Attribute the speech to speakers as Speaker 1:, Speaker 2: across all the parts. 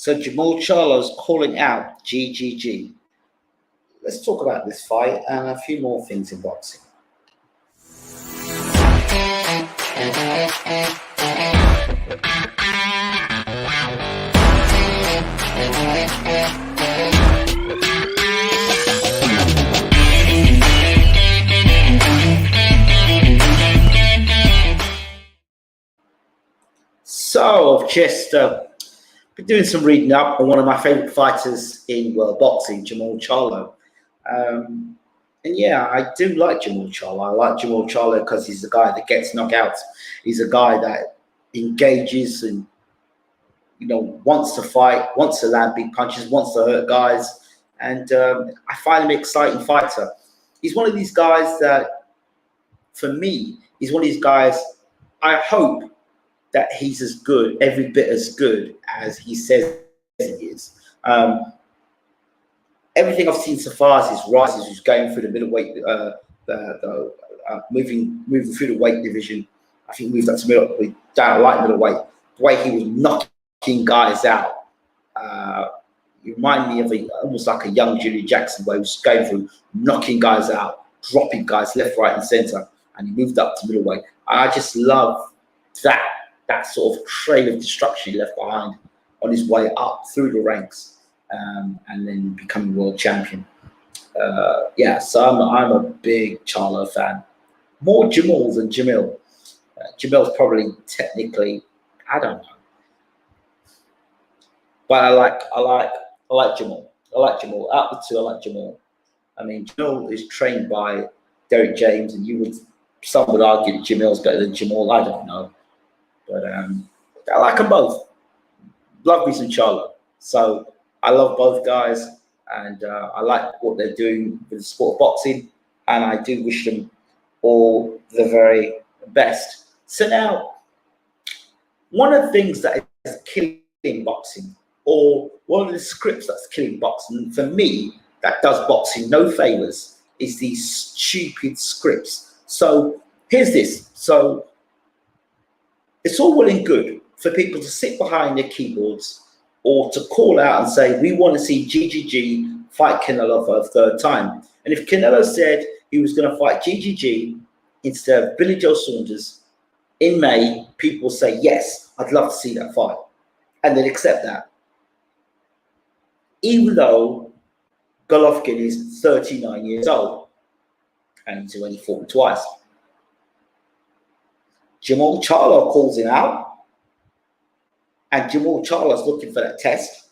Speaker 1: So Jamal Charlo's calling out GGG. Let's talk about this fight and a few more things in boxing. So I've just been doing some reading up on one of my favourite fighters in world boxing, Jamal Charlo. And yeah, I do like Jamal Charlo. I like Jamal Charlo because he's the guy that gets knockouts. He's a guy that engages and wants to fight, wants to land big punches, wants to hurt guys, and I find him an exciting fighter. He's one of these guys that, for me, he's one of these guys. I hope that he's as good, every bit as good as he says he is. Everything I've seen so far is his rises, he's going through the middleweight, moving through the weight division. I think he moved up to down light middleweight. The way he was knocking guys out, you remind me of almost like a young Julian Jackson, where he was going through knocking guys out, dropping guys left, right, and centre, and he moved up to middleweight. I just love that sort of trail of destruction he left behind on his way up through the ranks, and then becoming world champion. Yeah, so I'm a big Charlo fan. More Jamal than Jamil. Jamal's probably technically, I don't know, but I like Jamal. I like Jamal. Out of the two, I like Jamal. I mean, Jamal is trained by Derek James, and some would argue that Jamal's better than Jamal. I don't know. But I like them both. Love me some Charlo. So I love both guys, and I like what they're doing with the sport of boxing, and I do wish them all the very best. So now, one of the things that is killing boxing, or one of the scripts that's killing boxing, for me, that does boxing no favors, is these stupid scripts. So here's this. So it's all well and good for people to sit behind their keyboards or to call out and say, we want to see GGG fight Canelo for a third time. And if Canelo said he was going to fight GGG instead of Billy Joe Saunders in May, people will say, yes, I'd love to see that fight. And they'd accept that. Even though Golovkin is 39 years old and he's only fought twice. Jamal Charlo calls him out, and Jamal Charlo's looking for that test.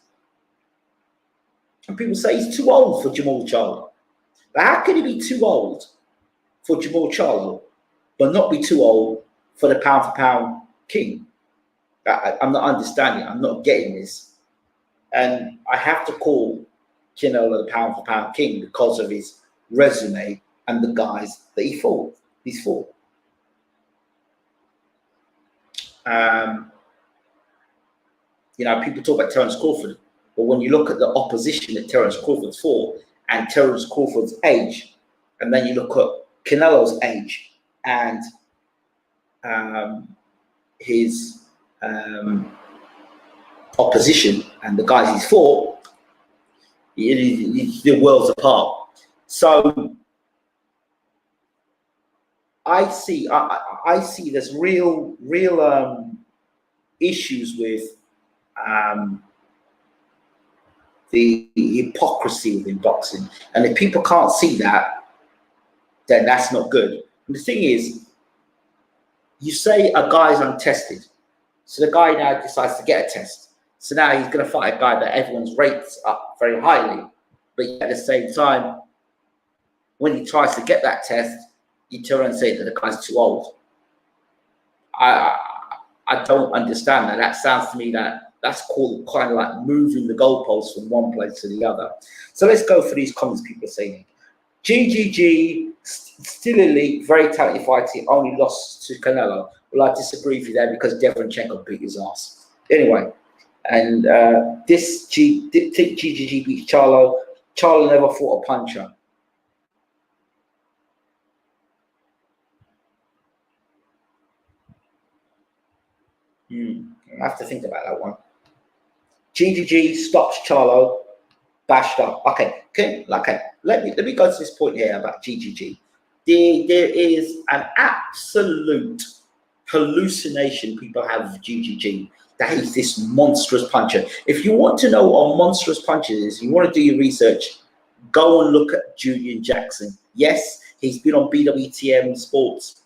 Speaker 1: And people say he's too old for Jamal Charlo. But how can he be too old for Jamal Charlo, but not be too old for the pound-for-pound king? I'm not understanding. I'm not getting this. And I have to call Canelo the pound-for-pound king because of his resume and the guys that he's fought. People talk about Terence Crawford, but when you look at the opposition that Terence Crawford's fought and Terence Crawford's age, and then you look at Canelo's age and his opposition and the guys he's fought, the worlds apart. So I see there's real issues with the hypocrisy within boxing, and if people can't see that, then that's not good. And the thing is, you say a guy's untested, so the guy now decides to get a test. So now he's going to fight a guy that everyone's rates up very highly, but at the same time, when he tries to get that test, you turn and say that the guy's too old. I don't understand that. That sounds to me that's called kind of like moving the goalposts from one place to the other. So let's go for these comments people are saying. GGG, still elite, very talented fighter, only lost to Canelo. Well, I disagree with you there because Devonchenko beat his ass. Anyway, and this GGG beats Charlo. Charlo never fought a puncher. I have to think about that one. GGG stops Charlo, bashed up. Okay. Let me go to this point here about GGG. There is an absolute hallucination people have of GGG that he's this monstrous puncher. If you want to know what a monstrous puncher is, you want to do your research, go and look at Julian Jackson. Yes, he's been on BWTM Sports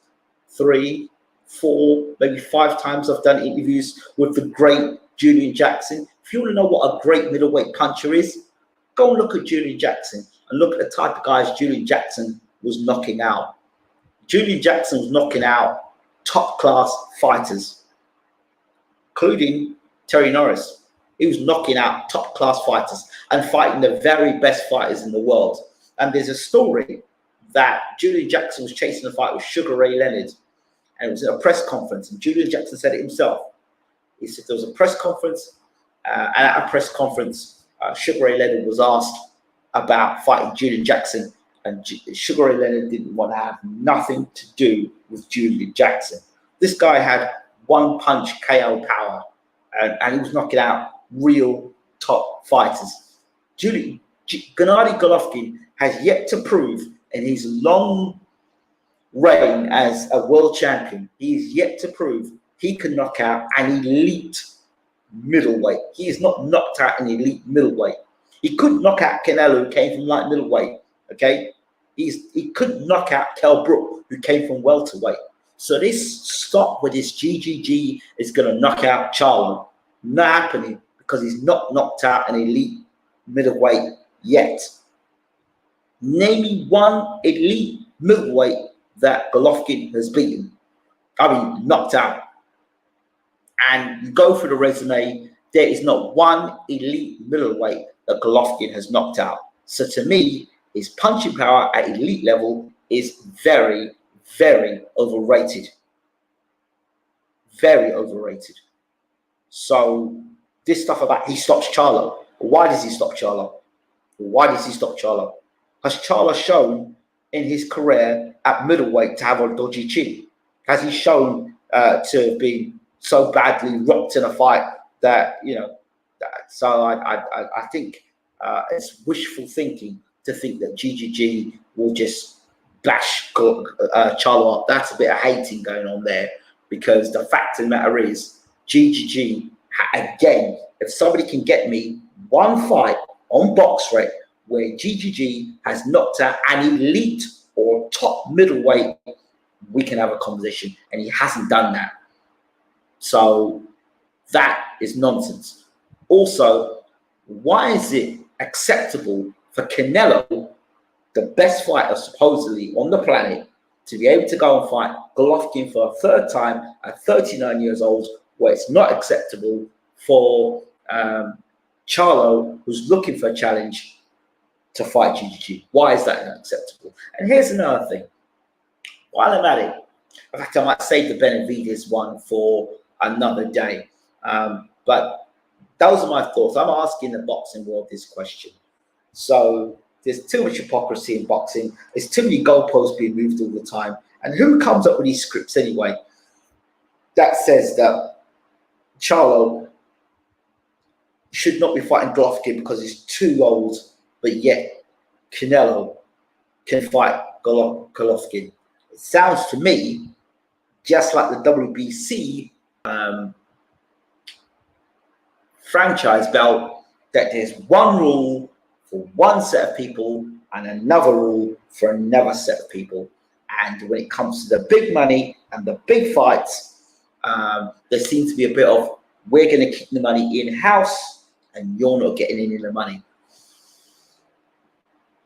Speaker 1: 3, 4, maybe 5 times. I've done interviews with the great Julian Jackson. If you want to know what a great middleweight puncher is, go and look at Julian Jackson and look at the type of guys Julian Jackson was knocking out. Julian Jackson was knocking out top-class fighters, including Terry Norris. He was knocking out top-class fighters and fighting the very best fighters in the world. And there's a story that Julian Jackson was chasing a fight with Sugar Ray Leonard, and it was at a press conference, and Julian Jackson said it himself. He said there was a press conference, and at a press conference, Sugar Ray Leonard was asked about fighting Julian Jackson, and Sugar Ray Leonard didn't want to have nothing to do with Julian Jackson. This guy had one-punch KO power, and he was knocking out real top fighters. Gennady Golovkin has yet to prove in his long reign as a world champion, he is yet to prove he can knock out an elite middleweight. He is not knocked out an elite middleweight. He couldn't knock out Canelo, who came from light middleweight. Okay, he couldn't knock out Kell Brook, who came from welterweight. So this stop with this GGG is going to knock out Charlo. Not happening, because he's not knocked out an elite middleweight yet. Name me one elite middleweight that Golovkin has beaten. Knocked out. And you go through the resume, there is not one elite middleweight that Golovkin has knocked out. So to me, his punching power at elite level is very, very overrated. Very overrated. So this stuff about he stops Charlo. Why does he stop Charlo? Why does he stop Charlo? Has Charlo shown in his career at middleweight to have a dodgy chin? Has he shown to have been so badly rocked in a fight that, you know, so I think it's wishful thinking to think that GGG will just bash Charlo up. That's a bit of hating going on there, because the fact of the matter is GGG, again, if somebody can get me one fight on BoxRec where GGG has knocked out an elite or top middleweight, we can have a conversation, and he hasn't done that. So that is nonsense. Also, why is it acceptable for Canelo, the best fighter supposedly on the planet, to be able to go and fight Golovkin for a third time at 39 years old, where it's not acceptable for Charlo, who's looking for a challenge, to fight GGG? Why is that not acceptable? And here's another thing. While I'm at it, in fact, I might save the Benavides one for another day. But those are my thoughts. I'm asking the boxing world this question. So there's too much hypocrisy in boxing. There's too many goalposts being moved all the time. And who comes up with these scripts anyway that says that Charlo should not be fighting Golovkin because he's too old, but yet Canelo can fight Golovkin? It sounds to me just like the WBC franchise belt, that there's one rule for one set of people and another rule for another set of people. And when it comes to the big money and the big fights, there seems to be a bit of, we're going to keep the money in-house and you're not getting any of the money.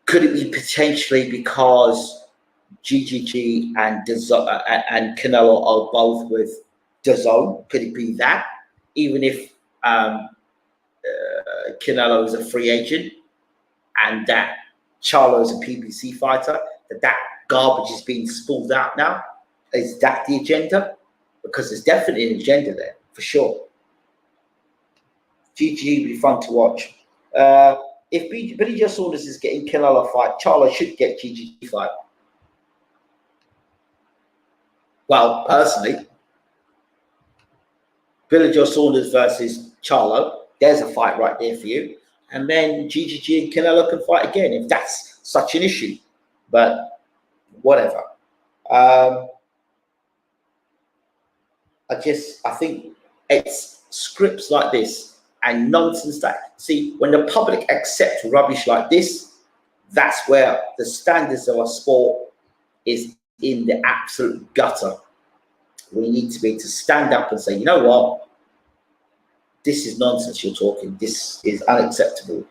Speaker 1: Could it be potentially because GGG and Canelo are both with DAZN? Could it be that? Even if Canelo is a free agent and that Charlo is a PBC fighter, that garbage is being spooled out now? Is that the agenda? Because there's definitely an agenda there, for sure. GG would be fun to watch. If Billy Joe Saunders is getting Canelo fight, Charlo should get GG fight. Well, personally, Billy Joe Saunders versus Charlo, There's a fight right there for you. And then GGG and Canelo can fight again if that's such an issue. But whatever. I think it's scripts like this and nonsense that, see, when the public accept rubbish like this, that's where the standards of our sport is in the absolute gutter. We need to be able to stand up and say, you know what? This is nonsense you're talking. This is unacceptable.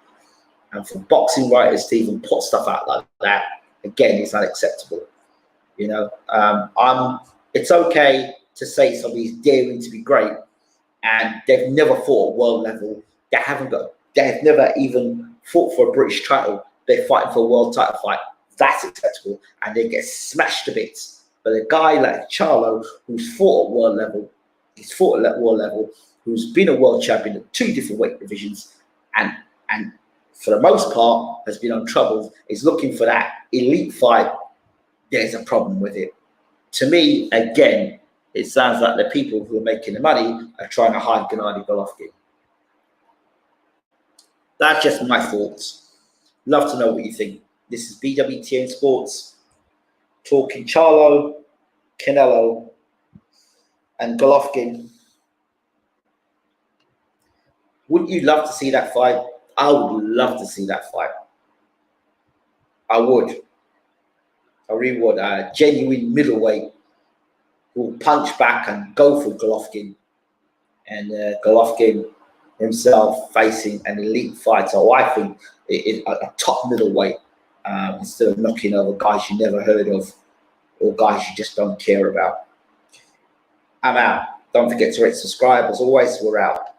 Speaker 1: And for boxing writers to even put stuff out like that, again, it's unacceptable. You know, it's okay to say somebody's daring to be great and they've never fought at world level. They have never even fought for a British title. They're fighting for a world title fight. That's acceptable. And they get smashed to bits. But a guy like Charlo, who's fought at world level, who's been a world champion at 2 different weight divisions, and for the most part has been untroubled, is looking for that elite fight, there's a problem with it. To me, again, it sounds like the people who are making the money are trying to hide Gennady Golovkin. That's just my thoughts. Love to know what you think. This is BWTN Sports, talking Charlo, Canelo, and Golovkin. Wouldn't you love to see that fight? I would love to see that fight. I would. I really would. A genuine middleweight who will punch back and go for Golovkin. And Golovkin himself facing an elite fighter, who I think is a top middleweight, instead of knocking over guys you never heard of or guys you just don't care about. I'm out. Don't forget to rate, subscribe. As always, we're out.